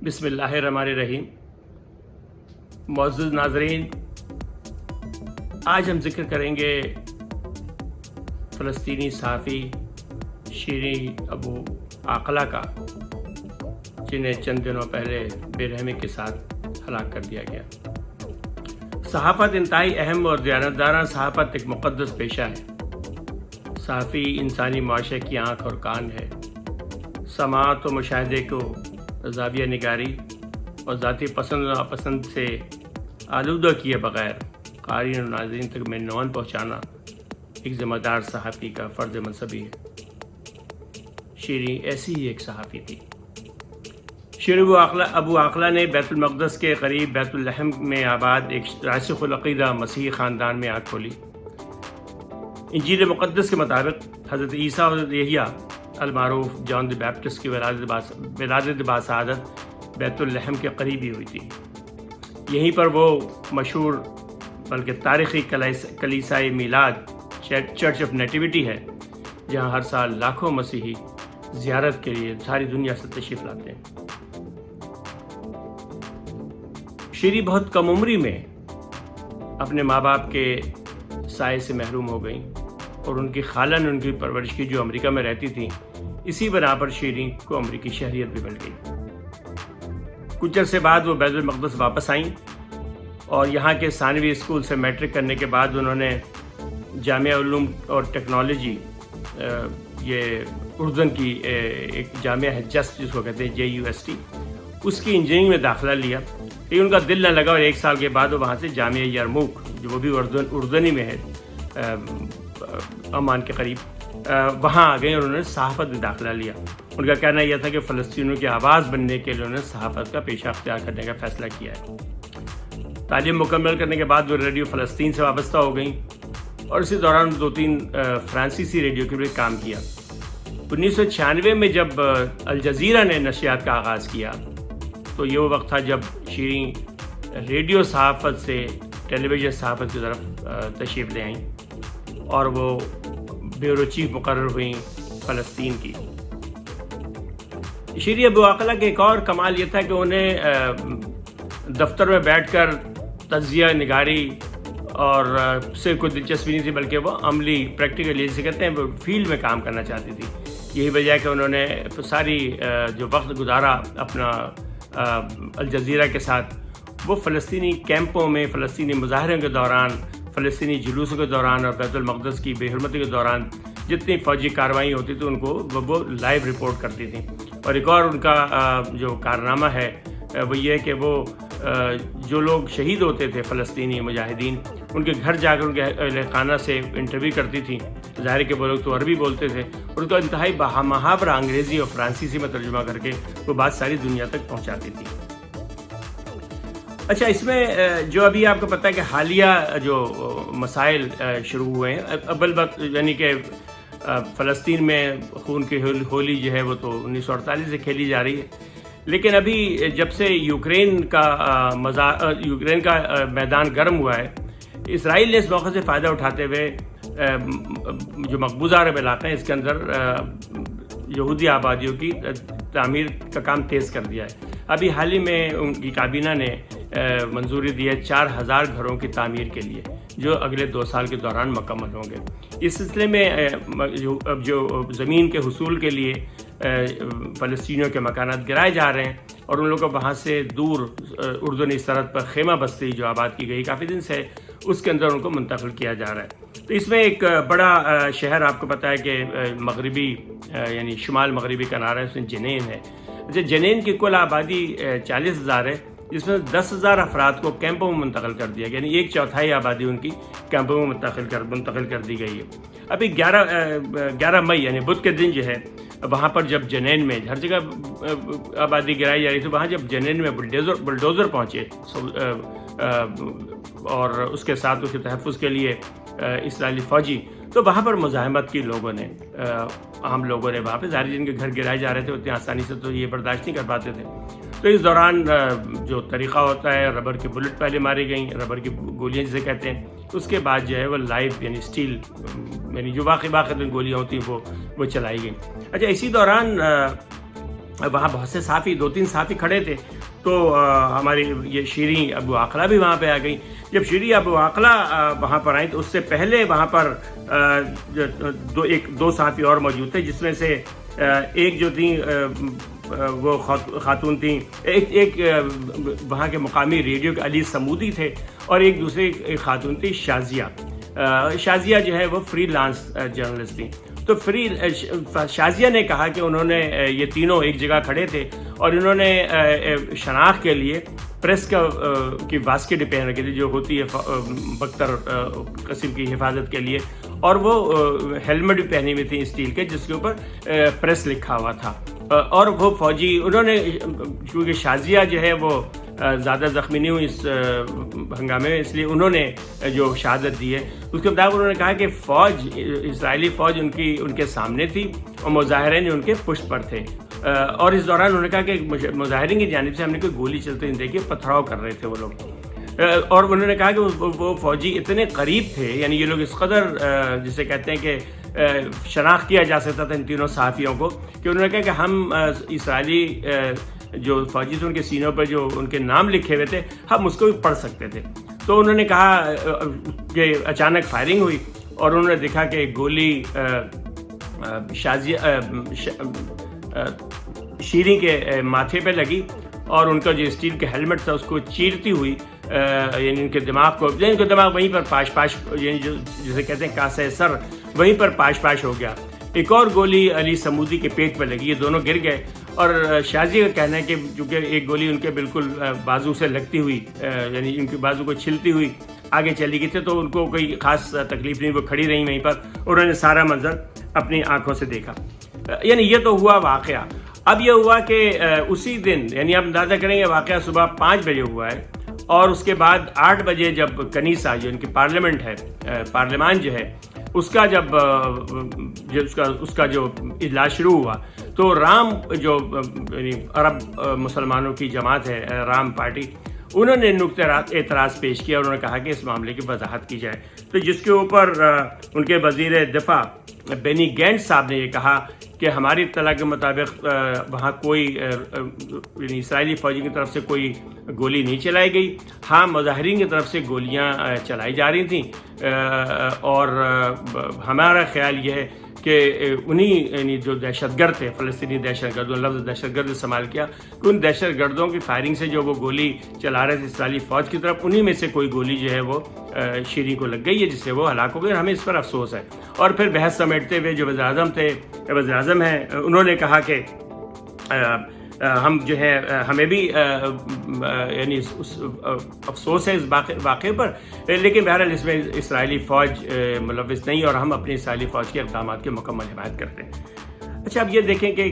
بسم اللہ الرحمن الرحیم۔ معزز ناظرین، آج ہم ذکر کریں گے فلسطینی صحافی شیریں ابو عاقلہ کا، جنہیں چند دنوں پہلے بے رحمی کے ساتھ ہلاک کر دیا گیا۔ صحافت انتہائی اہم اور دیانتدارانہ صحافت ایک مقدس پیشہ ہے۔ صحافی انسانی معاشرے کی آنکھ اور کان ہے۔ سماعت و مشاہدے کو زاویہ نگاری اور ذاتی پسند و ناپسند سے آلودہ کیے بغیر قارئین اور ناظرین تک معنون پہنچانا ایک ذمہ دار صحافی کا فرض منصبی ہے۔ شیریں ایسی ہی ایک صحافی تھی۔ شیریں ابو عاقلہ نے بیت المقدس کے قریب بیت لحم میں آباد ایک راسخ العقیدہ مسیحی خاندان میں آنکھ کھولی۔ انجیل مقدس کے مطابق حضرت عیسیٰ اور حضرت یحییٰ المعروف جان دی بیپٹسٹ کی ولادت باسعادت بیت اللحم کے قریب ہی ہوئی تھی۔ یہیں پر وہ مشہور بلکہ تاریخی کلیسائے میلاد چرچ آف نیٹیوٹی ہے، جہاں ہر سال لاکھوں مسیحی زیارت کے لیے ساری دنیا سے تشریف لاتے ہیں۔ شیریں بہت کم عمری میں اپنے ماں باپ کے سائے سے محروم ہو گئیں، اور ان کی خالہ نے ان کی پرورش کی، جو امریکہ میں رہتی تھیں۔ اسی بنا پر شیریں کو امریکی شہریت بھی مل گئی۔ کچھ عرصے بعد وہ بیت المقدس واپس آئیں، اور یہاں کے ثانوی اسکول سے میٹرک کرنے کے بعد انہوں نے جامعہ علوم اور ٹیکنالوجی، یہ اردن کی ایک جامعہ ہے جس کو کہتے ہیں JUST، اس کی انجینئرنگ میں داخلہ لیا۔ لیکن ان کا دل نہ لگا، اور ایک سال کے بعد وہ وہاں سے جامعہ یرموک، جو وہ بھی اردنی میں ہے، عمان کے قریب، وہاں آ گئے اور انہوں نے صحافت میں داخلہ لیا۔ ان کا کہنا یہ تھا کہ فلسطینیوں کی آواز بننے کے لیے انہوں نے صحافت کا پیشہ اختیار کرنے کا فیصلہ کیا ہے۔ تعلیم مکمل کرنے کے بعد وہ ریڈیو فلسطین سے وابستہ ہو گئیں، اور اسی دوران 2-3 فرانسیسی ریڈیو کے لیے کام کیا۔ 1996 میں جب الجزیرہ نے نشریات کا آغاز کیا، تو یہ وہ وقت تھا جب شیریں ریڈیو صحافت سے ٹیلی ویژن صحافت کی طرف تشریف لے آئیں، اور وہ بیورو چیف مقرر ہوئیں فلسطین کی۔ شیریں ابو عاقلہ کے ایک اور کمال یہ تھا کہ انہیں دفتر میں بیٹھ کر تجزیہ نگاری اور سے کوئی دلچسپی نہیں تھی، بلکہ وہ عملی پریکٹیکلی جسے کہتے ہیں وہ فیلڈ میں کام کرنا چاہتی تھی۔ یہی وجہ ہے کہ انہوں نے ساری جو وقت گزارا اپنا الجزیرہ کے ساتھ، وہ فلسطینی کیمپوں میں، فلسطینی مظاہروں کے دوران، فلسطینی جلوسوں کے دوران، اور بیت المقدس کی بے حرمتی کے دوران جتنی فوجی کارروائی ہوتی تھی ان کو وہ لائیو رپورٹ کرتی تھیں۔ اور ایک اور ان کا جو کارنامہ ہے وہ یہ ہے کہ وہ جو لوگ شہید ہوتے تھے فلسطینی مجاہدین، ان کے گھر جا کر ان کے اہل خانہ سے انٹرویو کرتی تھیں۔ ظاہر ہے کہ وہ لوگ تو عربی بولتے تھے، اور ان کا انتہائی محاورہ انگریزی اور فرانسیسی میں ترجمہ کر کے وہ بات ساری دنیا تک پہنچاتی تھی۔ اچھا، اس میں جو ابھی آپ کو پتہ ہے کہ حالیہ جو مسائل شروع ہوئے ہیں، اول وقت یعنی کہ فلسطین میں خون کی ہولی جو ہے وہ تو 1948 سے کھیلی جا رہی ہے، لیکن ابھی جب سے یوکرین کا میدان گرم ہوا ہے، اسرائیل نے اس موقع سے فائدہ اٹھاتے ہوئے جو مقبوضہ عرب علاقے ہیں اس کے اندر یہودی آبادیوں کی تعمیر کا کام تیز کر دیا ہے۔ ابھی حال ہی میں ان کی کابینہ نے منظوری دی ہے 4000 گھروں کی تعمیر کے لیے، جو اگلے 2 سال کے دوران مکمل ہوں گے۔ اس سلسلے میں جو زمین کے حصول کے لیے فلسطینیوں کے مکانات گرائے جا رہے ہیں، اور ان لوگوں کو وہاں سے دور اردنی سرحد پر خیمہ بستی جو آباد کی گئی کافی دن سے، اس کے اندر ان کو منتقل کیا جا رہا ہے۔ تو اس میں ایک بڑا شہر آپ کو پتہ ہے کہ مغربی یعنی شمال مغربی کنارہ ہے، اس میں جنین ہے۔ جنین کی کل آبادی 40,000 ہے، جس میں 10,000 افراد کو کیمپوں میں منتقل کر دیا گیا، یعنی 1/4 آبادی ان کی کیمپوں میں منتقل کر دی گئی ہے۔ ابھی 11 مئی یعنی بدھ کے دن جو ہے، وہاں پر جب جنین میں ہر جگہ آبادی گرائی جا رہی تھی، وہاں جب جنین میں بلڈوزر پہنچے اور اس کے ساتھ اس کے تحفظ کے لیے اسرائیلی فوجی، تو وہاں پر مزاحمت کی لوگوں نے، عام لوگوں نے وہاں پہ، ظاہر جن کے گھر گرائے جا رہے تھے اتنی آسانی سے تو یہ برداشت نہیں کر پاتے تھے۔ تو اس دوران جو طریقہ ہوتا ہے، ربر کی بلٹ پہلے ماری گئیں، ربر کی گولیاں جسے کہتے ہیں، اس کے بعد جو ہے وہ لائیو یعنی اسٹیل یعنی جو واقعی گولیاں ہوتی ہیں وہ چلائی گئیں۔ اچھا، اسی دوران وہاں بہت سے صحافی 2-3 صحافی کھڑے تھے، تو ہماری یہ شیریں ابو عاقلہ بھی وہاں پہ آ گئی۔ جب شیریں ابو عاقلہ وہاں پر آئیں تو اس سے پہلے وہاں پر دو صحافی اور موجود تھے، جس میں سے ایک جو تھیں وہ خاتون تھیں، ایک وہاں کے مقامی ریڈیو کے علی سمودی تھے، اور ایک دوسرے ایک خاتون تھی شازیہ جو ہے وہ فری لانس جرنلسٹ تھیں۔ تو شازیہ نے کہا کہ انہوں نے یہ تینوں ایک جگہ کھڑے تھے اور انہوں نے شناخت کے لیے پریس کی واسکٹ پہن رکھی تھی، جو ہوتی ہے بختر قسم کی حفاظت کے لیے، اور وہ ہیلمٹ بھی پہنی ہوئی تھی اسٹیل کے، جس کے اوپر پریس لکھا ہوا تھا۔ اور وہ فوجی انہوں نے، کیونکہ شازیہ جو ہے وہ زیادہ زخمی نہیں ہوئی اس ہنگامے میں، اس لیے انہوں نے جو شہادت دی ہے اس کے مطابق انہوں نے کہا کہ اسرائیلی فوج ان کے سامنے تھی اور مظاہرین ان کے پشت پر تھے، اور اس دوران انہوں نے کہا کہ مظاہرین کی جانب سے ہم نے کوئی گولی چلتے نہیں دیکھی، پتھراؤ کر رہے تھے وہ لوگ، اور انہوں نے کہا کہ وہ فوجی اتنے قریب تھے، یعنی یہ لوگ اس قدر جسے کہتے ہیں کہ شناخت کیا جا سکتا تھا ان تینوں صحافیوں کو، کہ انہوں نے کہا کہ ہم اسرائیلی جو فوجی تھے ان کے سینوں پر جو ان کے نام لکھے ہوئے تھے ہم اس کو بھی پڑھ سکتے تھے۔ تو انہوں نے کہا کہ اچانک فائرنگ ہوئی اور انہوں نے دیکھا کہ گولی شیریں کے ماتھے پہ لگی اور ان کا جو اسٹیل کا ہیلمٹ تھا اس کو چیرتی ہوئی، یعنی ان کے دماغ وہیں پر پاش یعنی جسے کہتے ہیں کاسہ سر وہیں پر پاش ہو گیا۔ ایک اور گولی علی سمودی کے پیٹ پہ لگی، یہ دونوں گر گئے، اور شازیہ کا کہنا ہے کہ چونکہ ایک گولی ان کے بالکل بازو سے لگتی ہوئی، یعنی ان کے بازو کو چھلتی ہوئی آگے چلی گئی تھی، تو ان کو کوئی خاص تکلیف نہیں، وہ کھڑی رہیں وہیں پر، انہوں نے سارا منظر اپنی آنکھوں سے دیکھا۔ یعنی یہ تو ہوا واقعہ۔ اب یہ ہوا کہ اسی دن، یعنی آپ اندازہ کریں گے واقعہ صبح 5 بجے ہوا ہے، اور اس کے بعد 8 بجے جب کنیسہ جو ان کی پارلیمنٹ ہے، پارلیمان جو ہے، اس کا جب اس کا جو اجلاس شروع ہوا تو رام جو یعنی عرب مسلمانوں کی جماعت ہے، رام پارٹی، انہوں نے نقطہ اعتراض پیش کیا اور انہوں نے کہا کہ اس معاملے کی وضاحت کی جائے، تو جس کے اوپر ان کے وزیر دفاع بینی گینٹس صاحب نے یہ کہا کہ ہماری اطلاع کے مطابق وہاں کوئی یعنی اسرائیلی فوجی کی طرف سے کوئی گولی نہیں چلائی گئی، ہاں مظاہرین کی طرف سے گولیاں چلائی جا رہی تھیں، اور ہمارا خیال یہ ہے کہ انہی یعنی جو دہشت گرد تھے، فلسطینی دہشت گردوں، لفظ دہشت گرد استعمال کیا کہ ان دہشت گردوں کی فائرنگ سے جو وہ گولی چلا رہے تھے اسرائیلی فوج کی طرف، انہی میں سے کوئی گولی جو ہے وہ شیریں کو لگ گئی ہے، جس سے وہ ہلاک ہو گئی، اور ہمیں اس پر افسوس ہے۔ اور پھر بحث سمیٹتے ہوئے جو وزیر اعظم ہیں، انہوں نے کہا کہ ہم جو ہے ہمیں بھی یعنی افسوس ہے اس واقعے پر، لیکن بہرحال اس میں اسرائیلی فوج ملوث نہیں، اور ہم اپنی اسرائیلی فوج کے اقدامات کی مکمل حمایت کرتے ہیں۔ اچھا، اب یہ دیکھیں کہ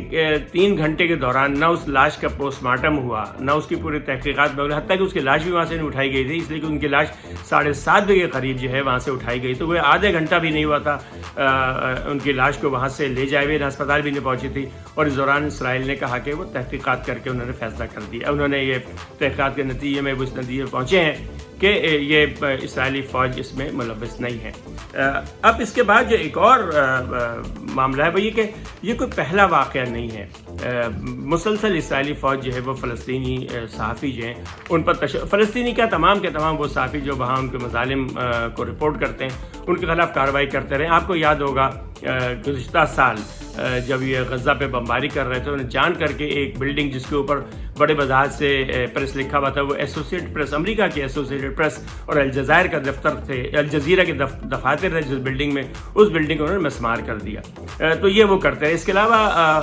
3 گھنٹے کے دوران نہ اس لاش کا پوسٹ مارٹم ہوا، نہ اس کی پوری تحقیقات میں، حتیٰ کہ اس کی لاش بھی وہاں سے نہیں اٹھائی گئی تھی، اس لیے کہ ان کی لاش 7:30 بجے کے قریب جو ہے وہاں سے اٹھائی گئی، تو وہ آدھے گھنٹہ بھی نہیں ہوا تھا ان کی لاش کو وہاں سے لے جائے ہوئے، ہسپتال بھی نہیں پہنچی تھی، اور اس دوران اسرائیل نے کہا کہ وہ تحقیقات کر کے انہوں نے فیصلہ کر دیا، انہوں نے یہ تحقیقات کے نتیجے میں وہ اس نتیجے پہنچے ہیں کہ یہ اسرائیلی فوج اس میں ملوث نہیں ہے۔ اب اس کے بعد جو ایک اور معاملہ ہے وہ یہ کہ یہ کوئی پہلا واقعہ نہیں ہے، مسلسل اسرائیلی فوج جو ہے وہ فلسطینی صحافی جو ہیں ان پر فلسطینی کیا تمام کے تمام وہ صحافی جو وہاں ان کے مظالم کو رپورٹ کرتے ہیں ان کے خلاف کارروائی کرتے رہے۔ آپ کو یاد ہوگا گزشتہ سال جب یہ غزہ پہ بمباری کر رہے تھے، انہوں نے جان کر کے ایک بلڈنگ جس کے اوپر بڑے وضاحت سے پریس لکھا ہوا تھا، وہ ایسوسیٹڈ پریس، امریکہ کی ایسوسیٹڈ پریس اور الجزائر کا دفتر تھے، الجزیرہ کے دفاتر تھے جس بلڈنگ میں، اس بلڈنگ کو انہوں نے مسمار کر دیا۔ تو یہ وہ کرتے ہیں۔ اس کے علاوہ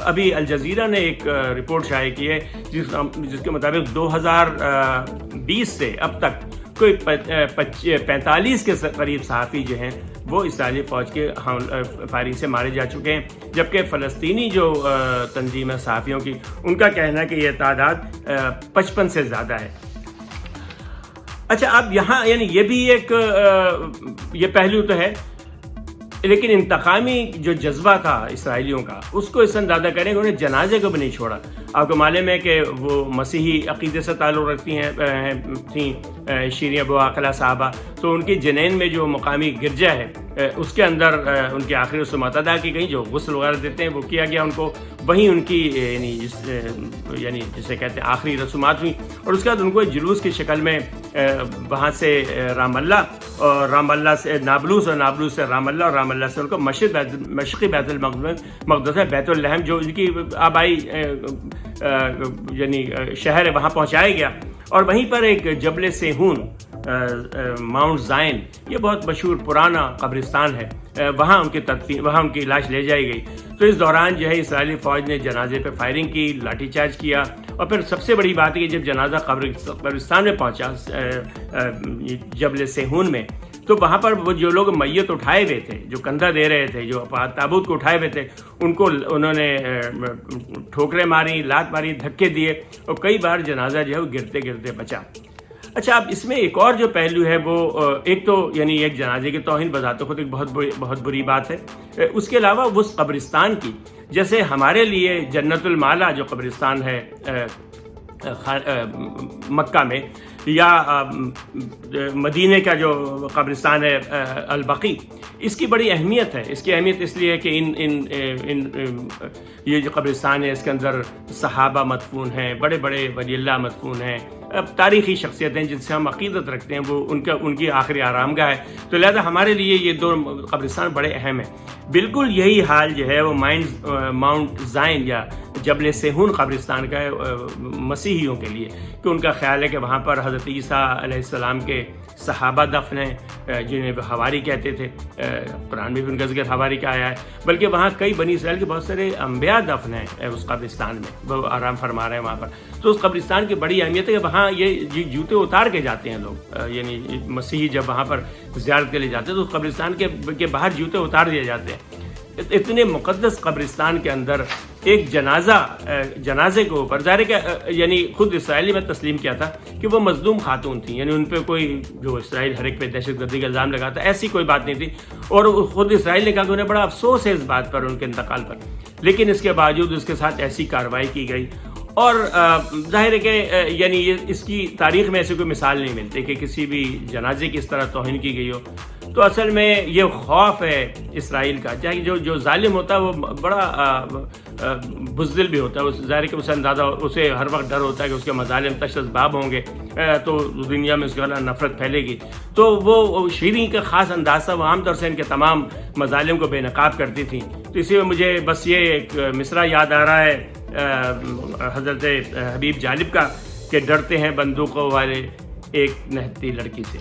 ابھی الجزیرہ نے ایک رپورٹ شائع کی ہے جس کے مطابق 2020 سے اب تک کوئی 45 کے قریب صحافی جو ہیں وہ اسرائیلی فوج کے فائرنگ سے مارے جا چکے ہیں، جبکہ فلسطینی جو تنظیم ہے صحافیوں کی، ان کا کہنا ہے کہ یہ تعداد 55 سے زیادہ ہے۔ اچھا، اب یہاں یعنی یہ بھی ایک یہ پہلو تو ہے، لیکن انتقامی جو جذبہ تھا اسرائیلیوں کا، اس کو اس اندازہ کریں کہ انہیں جنازے کو بھی نہیں چھوڑا۔ آپ کو معلوم ہے کہ وہ مسیحی عقیدے سے تعلق رکھتی تھیں شیریں ابو عاقلہ صاحبہ، تو ان کی جنین میں جو مقامی گرجا ہے اس کے اندر ان کی آخری رسومات ادا کی گئی، جو غسل وغیرہ دیتے ہیں وہ کیا گیا ان کو، وہیں ان کی یعنی جسے کہتے ہیں آخری رسومات ہوئی، اور اس کے بعد ان کو جلوس کی شکل میں وہاں سے رام اللہ اور رام اللہ سے نابلوس اور نابلوس سے رام اللہ اور رام اللہ سے ان کو مشرقی بیت المقدس ہے، بیت اللحم جو ان کی آبائی یعنی شہر ہے، وہاں پہنچایا گیا، اور وہیں پر ایک جبل سیہون ماؤنٹ زائن، یہ بہت مشہور پرانا قبرستان ہے، وہاں ان کی لاش لے جائی گئی۔ تو اس دوران جو ہے اسرائیلی فوج نے جنازے پہ فائرنگ کی، لاٹھی چارج کیا، اور پھر سب سے بڑی بات ہے کہ جب جنازہ قبرستان میں پہنچا جبل سیہون میں، تو وہاں پر وہ جو لوگ میت اٹھائے ہوئے تھے، جو کندھا دے رہے تھے، جو تابوت کو اٹھائے ہوئے تھے، انہوں نے ٹھوکریں ماری، لات ماری، دھکے دیے، اور کئی بار جنازہ جو ہے وہ گرتے گرتے بچا۔ اچھا، اب اس میں ایک اور جو پہلو ہے وہ ایک تو یعنی ایک جنازے کی توہین بذات خود ایک بہت بری بات ہے، اس کے علاوہ اس قبرستان کی، جیسے ہمارے لیے جنت المالا جو قبرستان ہے مکہ میں، یا مدینے کا جو قبرستان ہے البقیع، اس کی بڑی اہمیت ہے۔ اس کی اہمیت اس لیے ہے کہ یہ جو قبرستان ہے اس کے اندر صحابہ مدفون ہیں، بڑے بڑے ولی اللہ مدفون ہیں، تاریخی شخصیتیں جن سے ہم عقیدت رکھتے ہیں، وہ ان کی آخری آرام گاہ ہے، تو لہذا ہمارے لیے یہ دو قبرستان بڑے اہم ہیں۔ بالکل یہی حال جو ہے وہ ماؤنٹ زائن یا جبل سیہون قبرستان کا ہے مسیحیوں کے لیے، کہ ان کا خیال ہے کہ وہاں پر حضرت عیسیٰ علیہ السلام کے صحابہ دفن ہیں، جنہیں وہ حواری کہتے تھے، قرآن میں بھی ان کا ذکر حواری کا آیا ہے، بلکہ وہاں کئی بنی اسرائیل کے بہت سارے انبیاء دفن ہیں اس قبرستان میں، وہ آرام فرما رہے ہیں وہاں پر۔ تو اس قبرستان کی بڑی اہمیت ہے کہ وہاں یہ جوتے اتار کے جاتے ہیں لوگ، یعنی مسیحی جب وہاں پر زیارت کے لیے جاتے ہیں تو اس قبرستان کے باہر جوتے اتار دیے جاتے ہیں۔ اتنے مقدس قبرستان کے اندر ایک جنازے کے اوپر ظاہر کہ یعنی خود اسرائیلی میں تسلیم کیا تھا کہ وہ مظلوم خاتون تھیں، یعنی ان پہ کوئی جو اسرائیل ہر ایک پہ دہشت گردی کا الزام لگاتا ایسی کوئی بات نہیں تھی، اور خود اسرائیل نے کہا کہ انہیں بڑا افسوس ہے اس بات پر، ان کے انتقال پر، لیکن اس کے باوجود اس کے ساتھ ایسی کارروائی کی گئی۔ اور ظاہر ہے کہ یعنی اس کی تاریخ میں ایسی کوئی مثال نہیں ملتی کہ کسی بھی جنازے کی اس طرح توہین کی گئی ہو۔ تو اصل میں یہ خوف ہے اسرائیل کا، چاہے جو ظالم ہوتا ہے وہ بڑا بزدل بھی ہوتا ہے، ظاہر ہے کہ اسے اندازہ، اسے ہر وقت ڈر ہوتا ہے کہ اس کے مظالم تشدد ہوں گے تو دنیا میں اس کے خلاف نفرت پھیلے گی، تو وہ شیریں کا خاص انداز تھا، وہ عام طور سے ان کے تمام مظالم کو بے نقاب کرتی تھیں۔ تو اسی میں مجھے بس یہ ایک مصرع یاد آ رہا ہے حضرت حبیب جالب کا کہ ڈرتے ہیں بندوقوں والے ایک نہتی لڑکی سے۔